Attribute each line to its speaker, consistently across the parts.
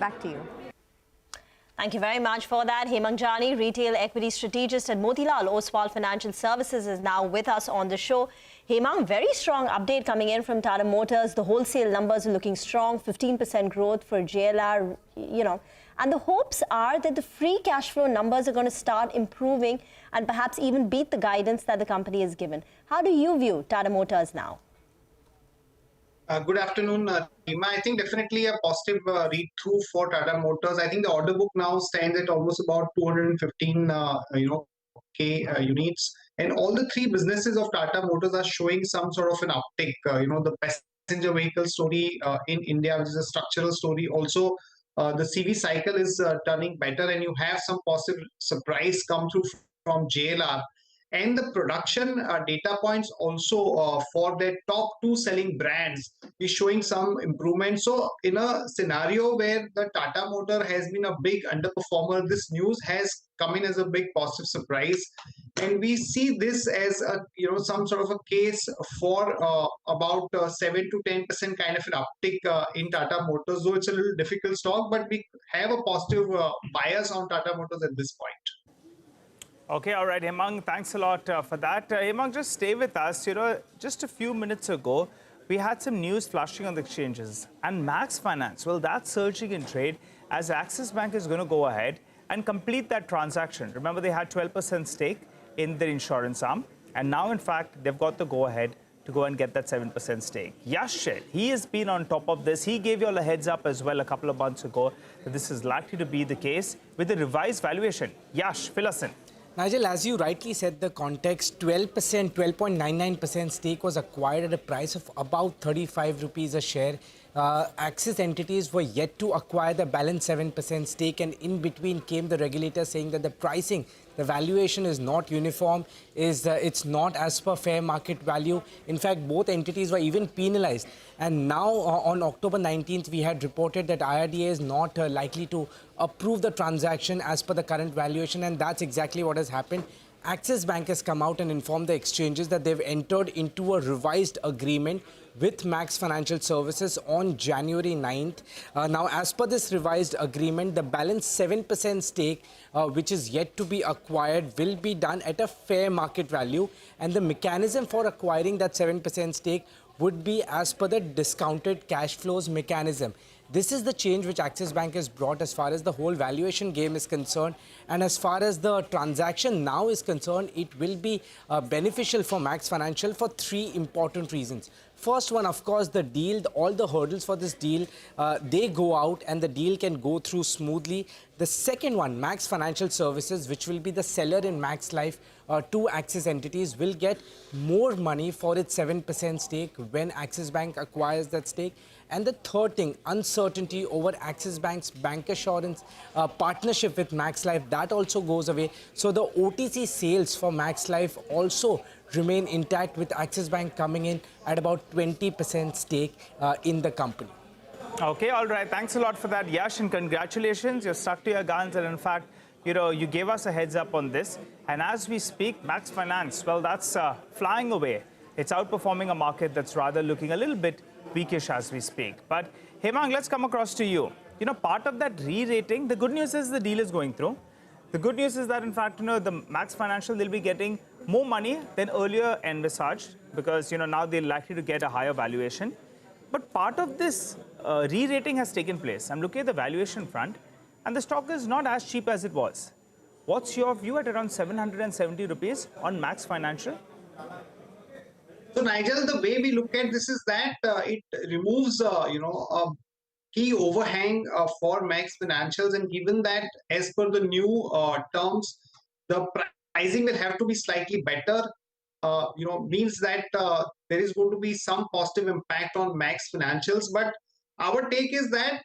Speaker 1: Back to you.
Speaker 2: Thank you very much for that. Hemang Jani, retail equity strategist at Motilal Oswal Financial Services, is now with us on the show. Hemang, very strong update coming in from Tata Motors. The wholesale numbers are looking strong, 15% growth for JLR, and the hopes are that the free cash flow numbers are going to start improving and perhaps even beat the guidance that the company has given. How do you view Tata Motors now?
Speaker 3: Good afternoon, Rima. I think definitely a positive read-through for Tata Motors. I think the order book now stands at almost about 215, units, and all the three businesses of Tata Motors are showing some sort of an uptick. The passenger vehicle story in India, which is a structural story. Also, the CV cycle is turning better, and you have some positive surprise come through from JLR. And the production data points also for their top two selling brands is showing some improvement. So in a scenario where the Tata Motor has been a big underperformer, this news has come in as a big positive surprise. And we see this as some sort of a case for about 7 to 10% kind of an uptick in Tata Motors, though it's a little difficult stock, but we have a positive bias on Tata Motors at this point.
Speaker 4: Okay, all right, Hemang, thanks a lot for that. Hemang, just stay with us. Just a few minutes ago, we had some news flushing on the exchanges. And Max Finance, well, that's surging in trade as Axis Bank is going to go ahead and complete that transaction. Remember, they had 12% stake in their insurance arm. And now, in fact, they've got the go-ahead to go and get that 7% stake. Yash, he has been on top of this. He gave you all a heads up as well a couple of months ago that this is likely to be the case with the revised valuation. Yash, fill us in.
Speaker 5: Nigel, as you rightly said, the context, 12.99% stake was acquired at a price of about 35 rupees a share. Axis entities were yet to acquire the balance 7% stake, and in between came the regulator saying that the pricing, the valuation is not uniform, it's not as per fair market value. In fact, both entities were even penalized. And now on October 19th, we had reported that IRDA is not likely to approve the transaction as per the current valuation, and that's exactly what has happened. Axis Bank has come out and informed the exchanges that they've entered into a revised agreement with Max Financial Services on January 9th. Now, as per this revised agreement, the balance 7% stake, which is yet to be acquired, will be done at a fair market value. And the mechanism for acquiring that 7% stake would be as per the discounted cash flows mechanism. This is the change which Axis Bank has brought as far as the whole valuation game is concerned. And as far as the transaction now is concerned, it will be beneficial for Max Financial for three important reasons. First one, of course, the deal, all the hurdles for this deal, they go out and the deal can go through smoothly. The second one, Max Financial Services, which will be the seller in Max Life, two Axis entities, will get more money for its 7% stake when Axis Bank acquires that stake. And the third thing, uncertainty over Axis Bank's bancassurance partnership with Max Life, that also goes away. So the OTC sales for Max Life also remain intact, with Axis Bank coming in at about 20% stake in the company.
Speaker 4: Okay, all right. Thanks a lot for that, Yash, and congratulations. You're stuck to your guns, and in fact, you gave us a heads up on this. And as we speak, Max Finance, well, that's flying away. It's outperforming a market that's rather looking a little bit weakish as we speak. But Hemang, let's come across to you. Part of that re-rating, the good news is the deal is going through. The good news is that, in fact, the Max Financial, they'll be getting more money than earlier envisaged because, now they're likely to get a higher valuation. But part of this re-rating has taken place. I'm looking at the valuation front, and the stock is not as cheap as it was. What's your view at around 770 rupees on Max Financial?
Speaker 3: So, Nigel, the way we look at this is that it removes, a key overhang for Max Financials, and given that as per the new terms, the pricing will have to be slightly better, means that there is going to be some positive impact on Max Financials. But our take is that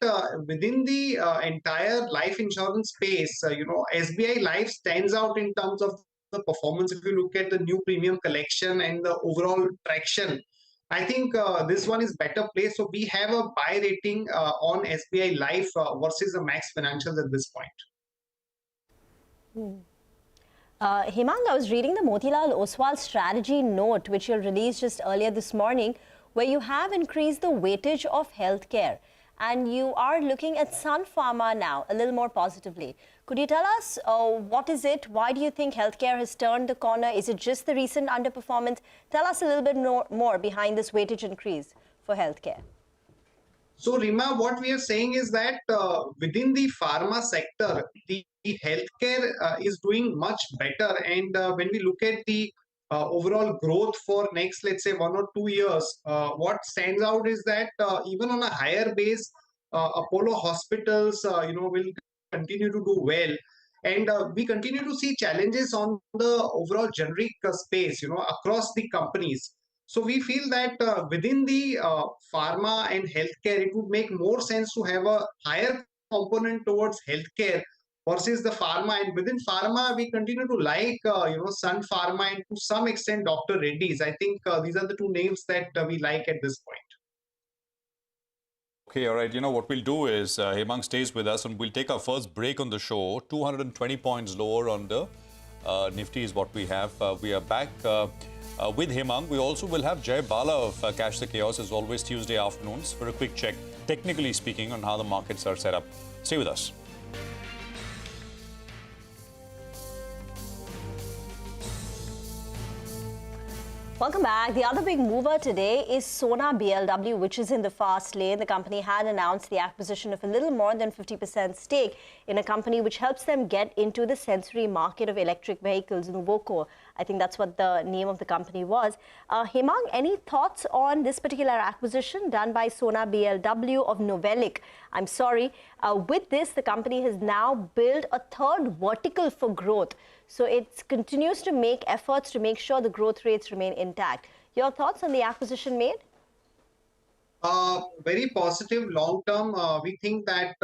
Speaker 3: within the entire life insurance space, SBI Life stands out in terms of the performance. If you look at the new premium collection and the overall traction, I think this one is better placed. So we have a buy rating on SBI Life versus the Max Financials at this point.
Speaker 2: Hemang, I was reading the Motilal Oswal strategy note, which you released just earlier this morning, where you have increased the weightage of healthcare. and you are looking at Sun Pharma now a little more positively. Could you tell us what is it? Why do you think healthcare has turned the corner? Is it just the recent underperformance? Tell us a little bit more behind this weightage increase for healthcare.
Speaker 3: So, Rima, what we are saying is that within the pharma sector, the healthcare is doing much better. And when we look at the overall growth for next, let's say, 1 or 2 years, what stands out is that even on a higher base, Apollo hospitals, will continue to do well. And we continue to see challenges on the overall generic space, across the companies. So we feel that within the pharma and healthcare, it would make more sense to have a higher component towards healthcare versus the pharma. And within pharma, we continue to like, Sun Pharma and to some extent Dr. Reddy's. I think these are the two names that we like at this point.
Speaker 1: Okay, all right. What we'll do is Hemang stays with us and we'll take our first break on the show. 220 points lower on the Nifty is what we have. We are back with Hemang. We also will have Jay Bala of Cash the Chaos as always Tuesday afternoons for a quick check, technically speaking, on how the markets are set up. Stay with us.
Speaker 2: Welcome back. The other big mover today is SonaBLW, which is in the fast lane. The company had announced the acquisition of a little more than 50% stake in a company which helps them get into the sensory market of electric vehicles, Nuvoco. I think that's what the name of the company was. Hemang, any thoughts on this particular acquisition done by SonaBLW of Novelic? I'm sorry. With this, the company has now built a third vertical for growth. So it continues to make efforts to make sure the growth rates remain intact. Your thoughts on the acquisition made?
Speaker 3: Very positive long term. We think that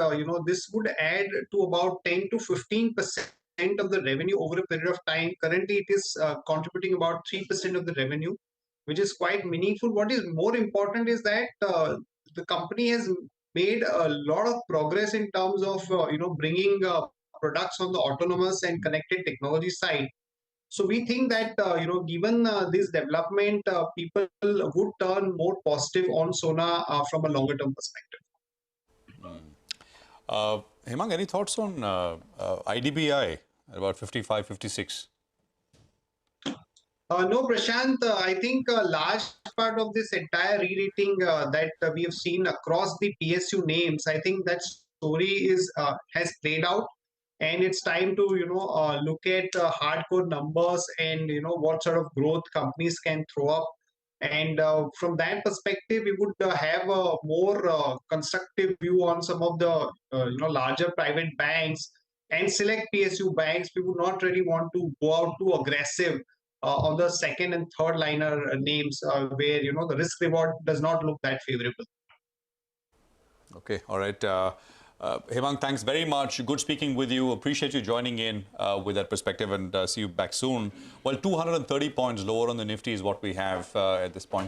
Speaker 3: this would add to about 10 to 15% of the revenue over a period of time. Currently, it is contributing about 3% of the revenue, which is quite meaningful. What is more important is that the company has made a lot of progress in terms of bringing products on the autonomous and connected technology side. So we think that given this development, people would turn more positive on Sona from a longer term perspective.
Speaker 1: Hemang, any thoughts on IDBI at about 55, 56?
Speaker 3: No, Prashant, I think a large part of this entire re-rating that we have seen across the PSU names, I think that story has played out. And it's time to look at hardcore numbers and what sort of growth companies can throw up. And from that perspective, we would have a more constructive view on some of the larger private banks and select PSU banks. We would not really want to go out too aggressive on the second and third liner names where the risk reward does not look that favorable.
Speaker 1: Okay, all right. Hemang, thanks very much. Good speaking with you. Appreciate you joining in with that perspective and see you back soon. Well, 230 points lower on the Nifty is what we have at this point.